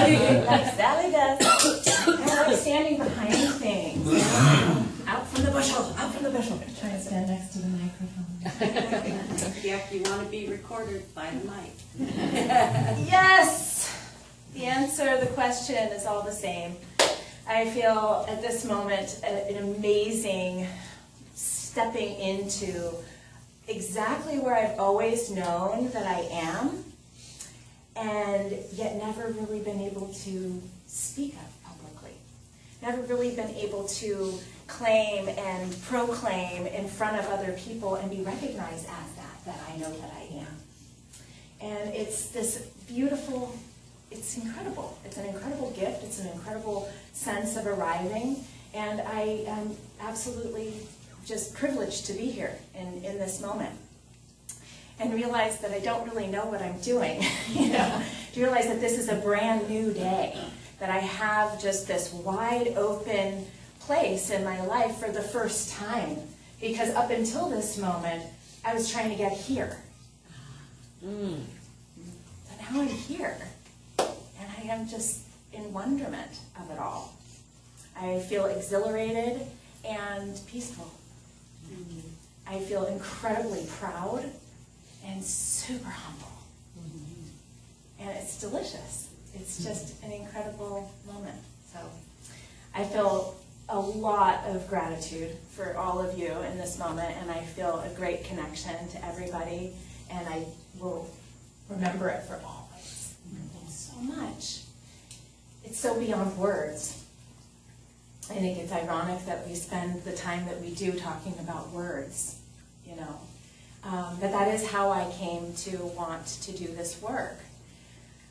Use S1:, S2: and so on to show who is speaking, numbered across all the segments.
S1: Like Sally does. I like standing behind things. Out from the bushel, out from the bushel. Try to stand next to the microphone.
S2: Yeah, if you want to be recorded, find a mic.
S1: Yes! The answer, the question is all the same. I feel at this moment an amazing stepping into exactly where I've always known that I am, and yet never really been able to speak of publicly. Never really been able to claim and proclaim in front of other people and be recognized as that I know that I am. And it's this beautiful, it's incredible. It's an incredible gift. It's an incredible sense of arriving. And I am absolutely just privileged to be here in this moment. And realize that I don't really know what I'm doing. To realize that this is a brand new day. That I have just this wide open place in my life for the first time. Because up until this moment, I was trying to get here. But now I'm here. And I am just in wonderment of it all. I feel exhilarated and peaceful. I feel incredibly proud and super humble. And it's delicious. It's just an incredible moment. So I feel a lot of gratitude for all of you in this moment, and I feel a great connection to everybody, and I will remember it for always. Thanks so much. It's so beyond words. I think it's ironic that we spend the time that we do talking about words, But that is how I came to want to do this work.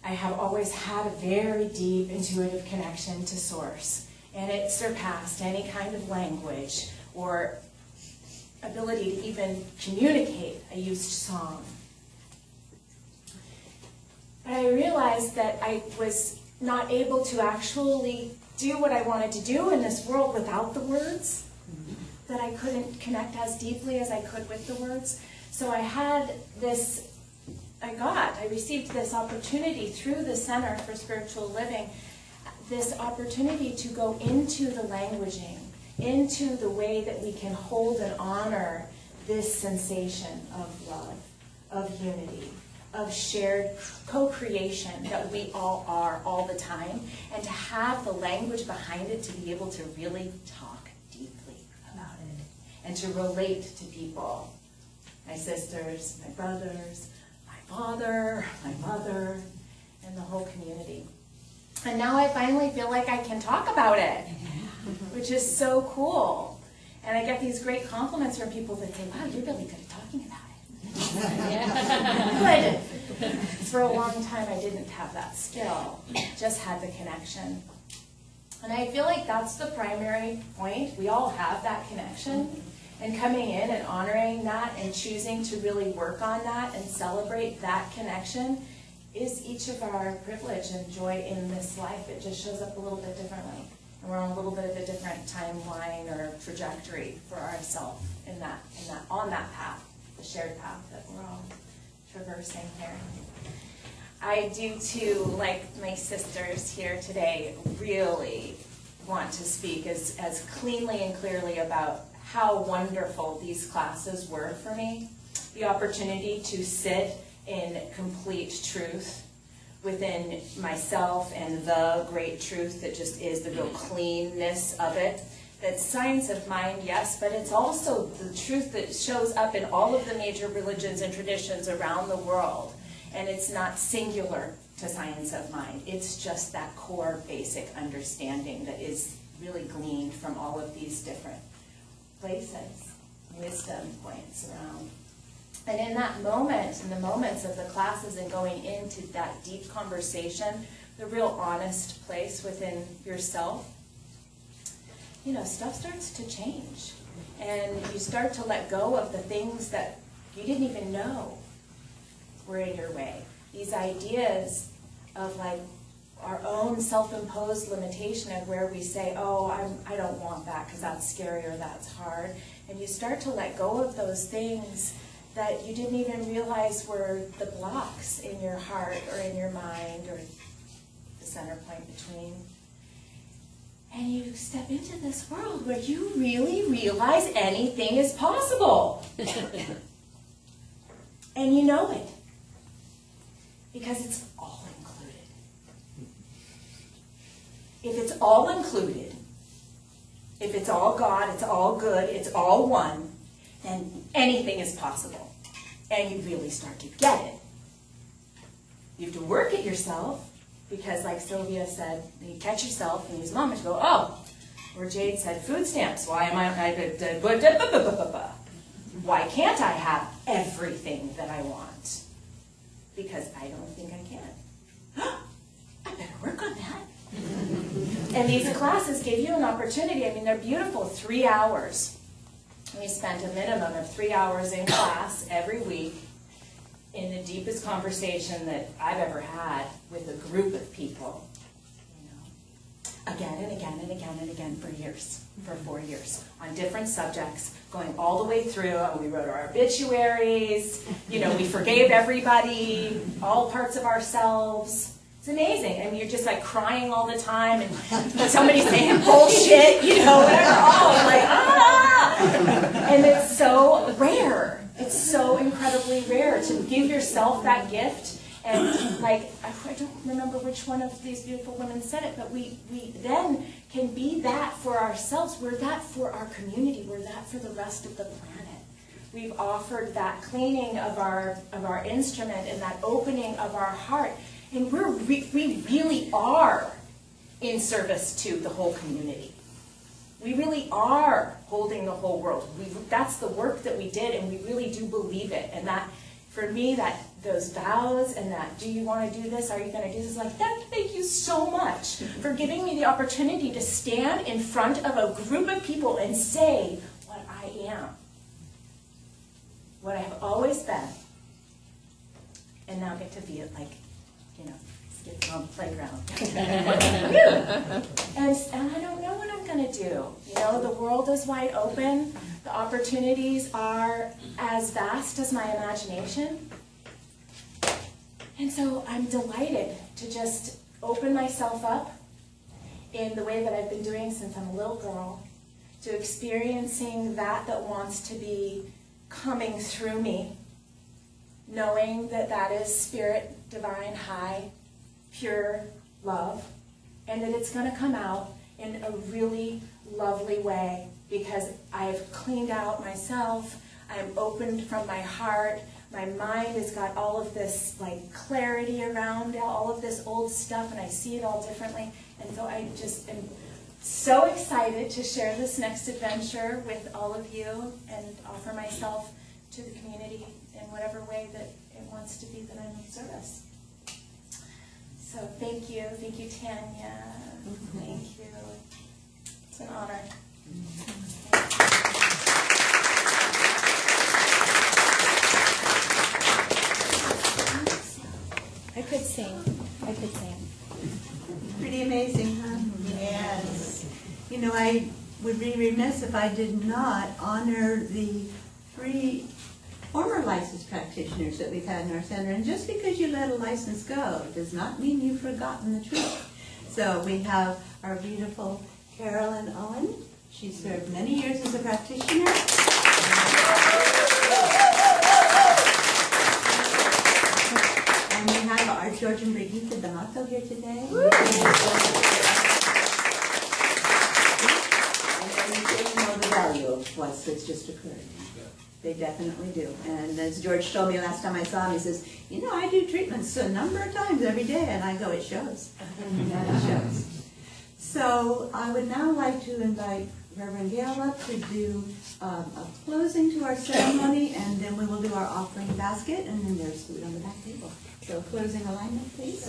S1: I have always had a very deep intuitive connection to Source, and it surpassed any kind of language or ability to even communicate a used song. But I realized that I was not able to actually do what I wanted to do in this world without the words, that I couldn't connect as deeply as I could with the words. So I received this opportunity through the Center for Spiritual Living, this opportunity to go into the languaging, into the way that we can hold and honor this sensation of love, of unity, of shared co-creation that we all are all the time, and to have the language behind it to be able to really talk deeply about it and to relate to people, my sisters, my brothers, my father, my mother, and the whole community. And now I finally feel like I can talk about it, which is so cool. And I get these great compliments from people that say, wow, you're really good at talking about it. Good. For a long time I didn't have that skill, just had the connection. And I feel like that's the primary point. We all have that connection. And coming in and honoring that and choosing to really work on that and celebrate that connection is each of our privilege and joy in this life. It just shows up a little bit differently. And we're on a little bit of a different timeline or trajectory for ourselves on that path, the shared path that we're all traversing here. I do too, like my sisters here today, really want to speak as cleanly and clearly about how wonderful these classes were for me. The opportunity to sit in complete truth within myself and the great truth that just is the real cleanness of it. That's science of mind, yes, but it's also the truth that shows up in all of the major religions and traditions around the world. And it's not singular to science of mind. It's just that core basic understanding that is really gleaned from all of these different places, wisdom points around. And in that moment, in the moments of the classes and going into that deep conversation, the real honest place within yourself, stuff starts to change. And you start to let go of the things that you didn't even know were in your way. These ideas of like our own self-imposed limitation of where we say, oh, I don't want that because that's scary or that's hard. And you start to let go of those things that you didn't even realize were the blocks in your heart or in your mind or the the center point between. And you step into this world where you really realize anything is possible. And you know it. Because it's all included. If it's all included, if it's all God, it's all good, it's all one, then anything is possible. And you really start to get it. You have to work it yourself, because like Sylvia said, you catch yourself and use moment to go, oh, or Jade said, food stamps. Why can't I have everything that I want? Because I don't think I can. I better work on that. And these classes give you an opportunity. I mean, they're beautiful. 3 hours. We spent a minimum of 3 hours in class every week in the deepest conversation that I've ever had with a group of people. You know, again and again and again and again for years, for 4 years, on different subjects, going all the way through. And we wrote our obituaries. You know, we forgave everybody, all parts of ourselves. It's amazing. I mean, you're just like crying all the time, and somebody saying bullshit, you know, whatever. Oh, like, ah! And it's so rare. It's so incredibly rare to give yourself that gift. And like, I don't remember which one of these beautiful women said it, but we then can be that for ourselves. We're that for our community. We're that for the rest of the planet. We've offered that cleaning of our instrument and that opening of our heart. And we really are in service to the whole community. We really are holding the whole world. That's the work that we did, and we really do believe it. And that, for me, that those vows and that, do you want to do this? Are you going to do this? Like, that, thank you so much for giving me the opportunity to stand in front of a group of people and say what I am, what I have always been, and now get to be it like, you know, skipping on the playground. And I don't know what I'm going to do. You know, the world is wide open. The opportunities are as vast as my imagination. And so I'm delighted to just open myself up in the way that I've been doing since I'm a little girl, to experiencing that wants to be coming through me, knowing that that is spirit, divine, high, pure love, and that it's going to come out in a really lovely way, because I've cleaned out myself, I'm opened from my heart, my mind has got all of this like clarity around all of this old stuff, and I see it all differently. And so I just am so excited to share this next adventure with all of you and offer myself to the community in whatever way that it wants to be that I'm of service. So thank you, Tanya. Thank you. It's an honor. I could sing.
S3: Pretty amazing, huh? Yes. You know, I would be remiss if I did not honor the 3 former licensed practitioners that we've had in our center. And just because you let a license go does not mean you've forgotten the truth. So we have our beautiful Carolyn Owen. She served many years as a practitioner. And we have our Georgian Brigitte D'Amato here today. And they know the value of what's just occurred. They definitely do. And as George told me last time I saw him, he says, you know, I do treatments a number of times every day. And I go, it shows. And it shows. So I would now like to invite Reverend Gail up to do a closing to our ceremony, and then we will do our offering basket, and then there's food on the back table. So closing alignment, please.